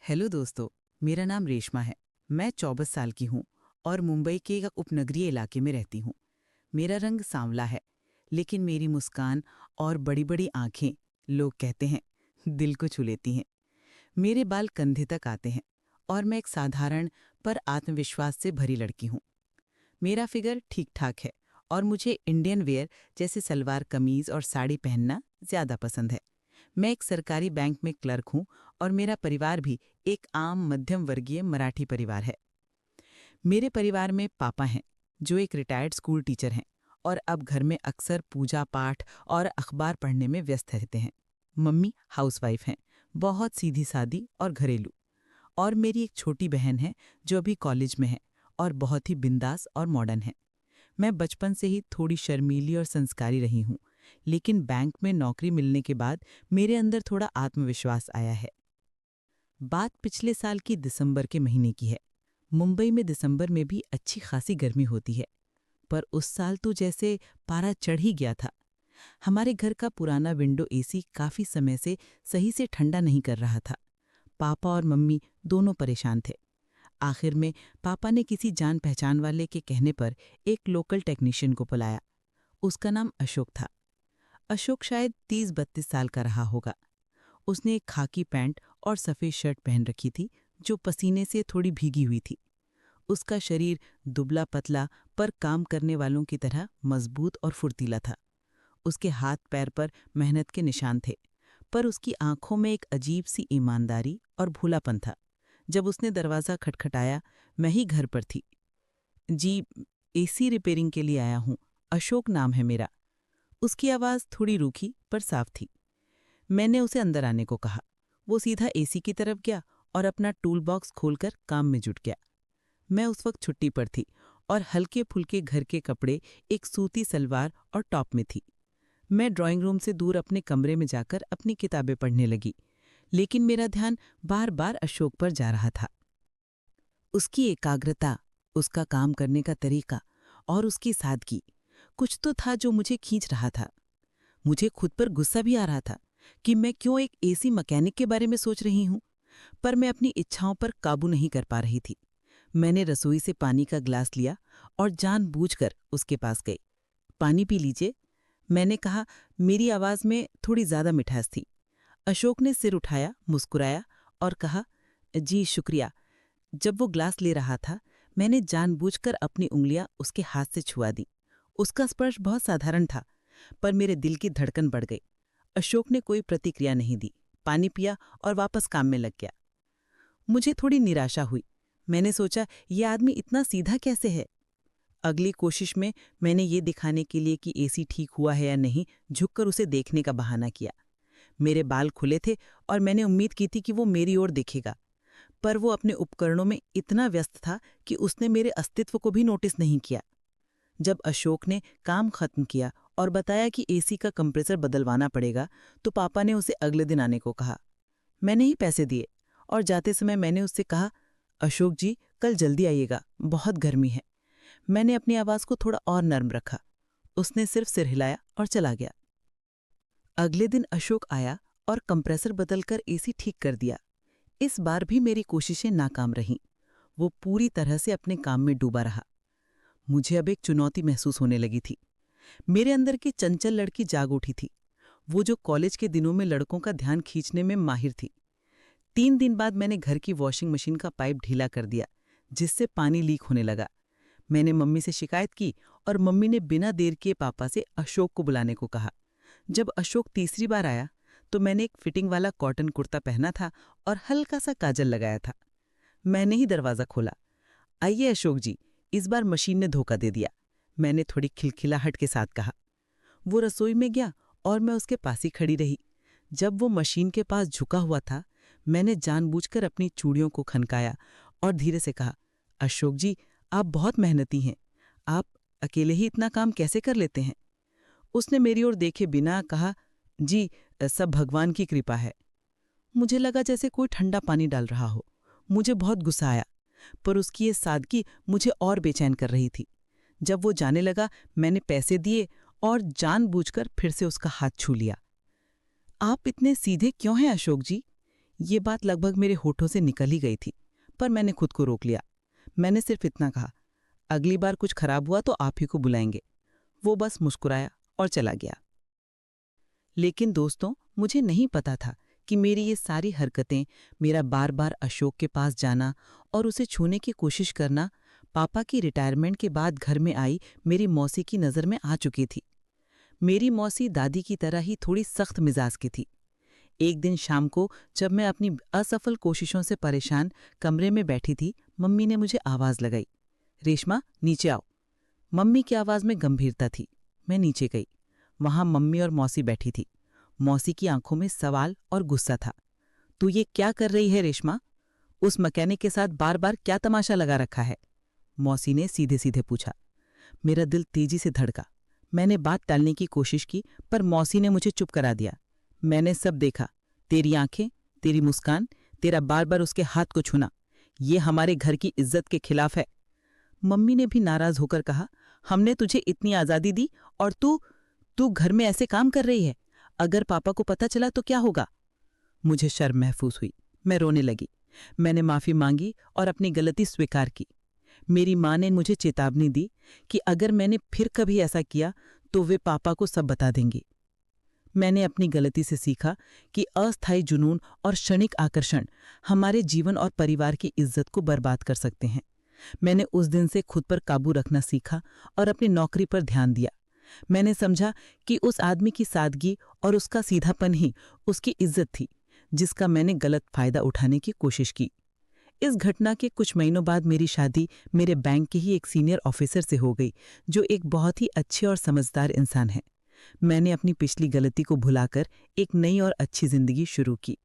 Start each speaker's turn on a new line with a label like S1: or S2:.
S1: Hello दोस्तों। मेरा नाम रेशमा है। मैं 24 साल की हूँ और मुंबई के एक उपनगरीय इलाके में रहती हूँ। मेरा रंग सांवला है, लेकिन मेरी मुस्कान और बड़ी बड़ी आंखें, लोग कहते हैं, दिल को छू लेती हैं। मेरे बाल कंधे तक आते हैं और मैं एक साधारण पर आत्मविश्वास से भरी लड़की हूँ। मेरा फिगर ठीक ठाक है और मुझे इंडियन वेयर जैसे सलवार कमीज और साड़ी पहनना ज्यादा पसंद है। मैं एक सरकारी बैंक में क्लर्क हूँ और मेरा परिवार भी एक आम मध्यम वर्गीय मराठी परिवार है। मेरे परिवार में पापा हैं, जो एक रिटायर्ड स्कूल टीचर हैं और अब घर में अक्सर पूजा पाठ और अखबार पढ़ने में व्यस्त रहते हैं। मम्मी हाउसवाइफ हैं, बहुत सीधी सादी और घरेलू। और मेरी एक छोटी बहन है जो अभी कॉलेज में है और बहुत ही बिंदास और मॉडर्न है। मैं बचपन से ही थोड़ी शर्मीली और संस्कारी रही हूँ, लेकिन बैंक में नौकरी मिलने के बाद मेरे अंदर थोड़ा आत्मविश्वास आया है। बात पिछले साल की दिसंबर के महीने की है। मुंबई में दिसंबर में भी अच्छी खासी गर्मी होती है, पर उस साल तो जैसे पारा चढ़ ही गया था। हमारे घर का पुराना विंडो एसी काफी समय से सही से ठंडा नहीं कर रहा था। पापा और मम्मी दोनों परेशान थे। आखिर में पापा ने किसी जान पहचान वाले के कहने पर एक लोकल टेक्नीशियन को बुलाया। उसका नाम अशोक था। अशोक शायद 30-32 साल का रहा होगा। उसने एक खाकी पैंट और सफ़ेद शर्ट पहन रखी थी, जो पसीने से थोड़ी भीगी हुई थी। उसका शरीर दुबला पतला पर काम करने वालों की तरह मजबूत और फुर्तीला था। उसके हाथ पैर पर मेहनत के निशान थे, पर उसकी आंखों में एक अजीब सी ईमानदारी और भूलापन था। जब उसने दरवाज़ा खटखटाया, मैं ही घर पर थी। जी, एसी रिपेयरिंग के लिए आया हूँ। अशोक नाम है मेरा। उसकी आवाज़ थोड़ी रूखी पर साफ थी। मैंने उसे अंदर आने को कहा। वो सीधा एसी की तरफ गया और अपना टूल बॉक्स खोलकर काम में जुट गया। मैं उस वक्त छुट्टी पर थी और हल्के फुल्के घर के कपड़े, एक सूती सलवार और टॉप में थी। मैं ड्राइंग रूम से दूर अपने कमरे में जाकर अपनी किताबें पढ़ने लगी, लेकिन मेरा ध्यान बार बार अशोक पर जा रहा था। उसकी एकाग्रता, उसका काम करने का तरीका और उसकी सादगी, कुछ तो था जो मुझे खींच रहा था। मुझे खुद पर गुस्सा भी आ रहा था कि मैं क्यों एक एसी मैकेनिक के बारे में सोच रही हूँ, पर मैं अपनी इच्छाओं पर काबू नहीं कर पा रही थी। मैंने रसोई से पानी का ग्लास लिया और जानबूझकर उसके पास गई। पानी पी लीजिए, मैंने कहा। मेरी आवाज़ में थोड़ी ज़्यादा मिठास थी। अशोक ने सिर उठाया, मुस्कुराया और कहा, जी शुक्रिया। जब वो ग्लास ले रहा था, मैंने जानबूझकर अपनी उंगलियां उसके हाथ से छुआ दी। उसका स्पर्श बहुत साधारण था, पर मेरे दिल की धड़कन बढ़ गई। अशोक ने कोई प्रतिक्रिया नहीं दी, पानी पिया और वापस काम में लग गया। मुझे थोड़ी निराशा हुई। मैंने सोचा, ये आदमी इतना सीधा कैसे है। अगली कोशिश में मैंने ये दिखाने के लिए कि एसी ठीक हुआ है या नहीं, झुककर उसे देखने का बहाना किया। मेरे बाल खुले थे और मैंने उम्मीद की थी कि वो मेरी ओर देखेगा, पर वो अपने उपकरणों में इतना व्यस्त था कि उसने मेरे अस्तित्व को भी नोटिस नहीं किया। जब अशोक ने काम खत्म किया और बताया कि एसी का कंप्रेसर बदलवाना पड़ेगा, तो पापा ने उसे अगले दिन आने को कहा। मैंने ही पैसे दिए और जाते समय मैंने उससे कहा, अशोक जी, कल जल्दी आइएगा, बहुत गर्मी है। मैंने अपनी आवाज़ को थोड़ा और नर्म रखा। उसने सिर्फ सिर हिलाया और चला गया। अगले दिन अशोक आया और कंप्रेसर बदलकर एसी ठीक कर दिया। इस बार भी मेरी कोशिशें नाकाम रहीं। वो पूरी तरह से अपने काम में डूबा रहा। मुझे अब एक चुनौती महसूस होने लगी थी। मेरे अंदर की चंचल लड़की जाग उठी थी, वो जो कॉलेज के दिनों में लड़कों का ध्यान खींचने में माहिर थी। 3 दिन बाद मैंने घर की वॉशिंग मशीन का पाइप ढीला कर दिया, जिससे पानी लीक होने लगा। मैंने मम्मी से शिकायत की और मम्मी ने बिना देर किए पापा से अशोक को बुलाने को कहा। जब अशोक तीसरी बार आया, तो मैंने एक फिटिंग वाला कॉटन कुर्ता पहना था और हल्का सा काजल लगाया था। मैंने ही दरवाज़ा खोला। आइए अशोक जी, इस बार मशीन ने धोखा दे दिया, मैंने थोड़ी खिलखिलाहट के साथ कहा। वो रसोई में गया और मैं उसके पास ही खड़ी रही। जब वो मशीन के पास झुका हुआ था, मैंने जानबूझकर अपनी चूड़ियों को खनकाया और धीरे से कहा, अशोक जी, आप बहुत मेहनती हैं। आप अकेले ही इतना काम कैसे कर लेते हैं? उसने मेरी ओर देखे बिना कहा, जी, सब भगवान की कृपा है। मुझे लगा जैसे कोई ठंडा पानी डाल रहा हो। मुझे बहुत गुस्सा आया, पर उसकी ये सादगी मुझे और बेचैन कर रही थी। जब वो जाने लगा, मैंने पैसे दिए और जानबूझकर फिर से उसका हाथ छू लिया। आप इतने सीधे क्यों हैं अशोक जी? ये बात लगभग मेरे होठों से निकल ही गई थी, पर मैंने खुद को रोक लिया। मैंने सिर्फ इतना कहा, अगली बार कुछ खराब हुआ तो आप ही को बुलाएंगे। वो बस मुस्कुराया और चला गया। लेकिन दोस्तों, मुझे नहीं पता था कि मेरी ये सारी हरकतें, मेरा बार बार अशोक के पास जाना और उसे छूने की कोशिश करना, पापा की रिटायरमेंट के बाद घर में आई मेरी मौसी की नज़र में आ चुकी थी। मेरी मौसी दादी की तरह ही थोड़ी सख्त मिजाज की थी। एक दिन शाम को जब मैं अपनी असफल कोशिशों से परेशान कमरे में बैठी थी, मम्मी ने मुझे आवाज़ लगाई, रेशमा नीचे आओ। मम्मी की आवाज़ में गंभीरता थी। मैं नीचे गई। वहाँ मम्मी और मौसी बैठी थी। मौसी की आंखों में सवाल और गुस्सा था। तू ये क्या कर रही है रेशमा? उस मैकेनिक के साथ बार बार क्या तमाशा लगा रखा है? मौसी ने सीधे सीधे पूछा। मेरा दिल तेजी से धड़का। मैंने बात टालने की कोशिश की, पर मौसी ने मुझे चुप करा दिया। मैंने सब देखा, तेरी आंखें, तेरी मुस्कान, तेरा बार बार उसके हाथ को छूना, ये हमारे घर की इज्जत के खिलाफ है। मम्मी ने भी नाराज होकर कहा, हमने तुझे इतनी आज़ादी दी और तू घर में ऐसे काम कर रही है। अगर पापा को पता चला तो क्या होगा? मुझे शर्म महसूस हुई। मैं रोने लगी। मैंने माफ़ी मांगी और अपनी गलती स्वीकार की। मेरी माँ ने मुझे चेतावनी दी कि अगर मैंने फिर कभी ऐसा किया तो वे पापा को सब बता देंगी। मैंने अपनी गलती से सीखा कि अस्थायी जुनून और क्षणिक आकर्षण हमारे जीवन और परिवार की इज्जत को बर्बाद कर सकते हैं। मैंने उस दिन से खुद पर काबू रखना सीखा और अपनी नौकरी पर ध्यान दिया। मैंने समझा कि उस आदमी की सादगी और उसका सीधापन ही उसकी इज्जत थी, जिसका मैंने गलत फायदा उठाने की कोशिश की। इस घटना के कुछ महीनों बाद मेरी शादी मेरे बैंक के ही एक सीनियर ऑफिसर से हो गई, जो एक बहुत ही अच्छे और समझदार इंसान है। मैंने अपनी पिछली गलती को भुलाकर एक नई और अच्छी जिंदगी शुरू की।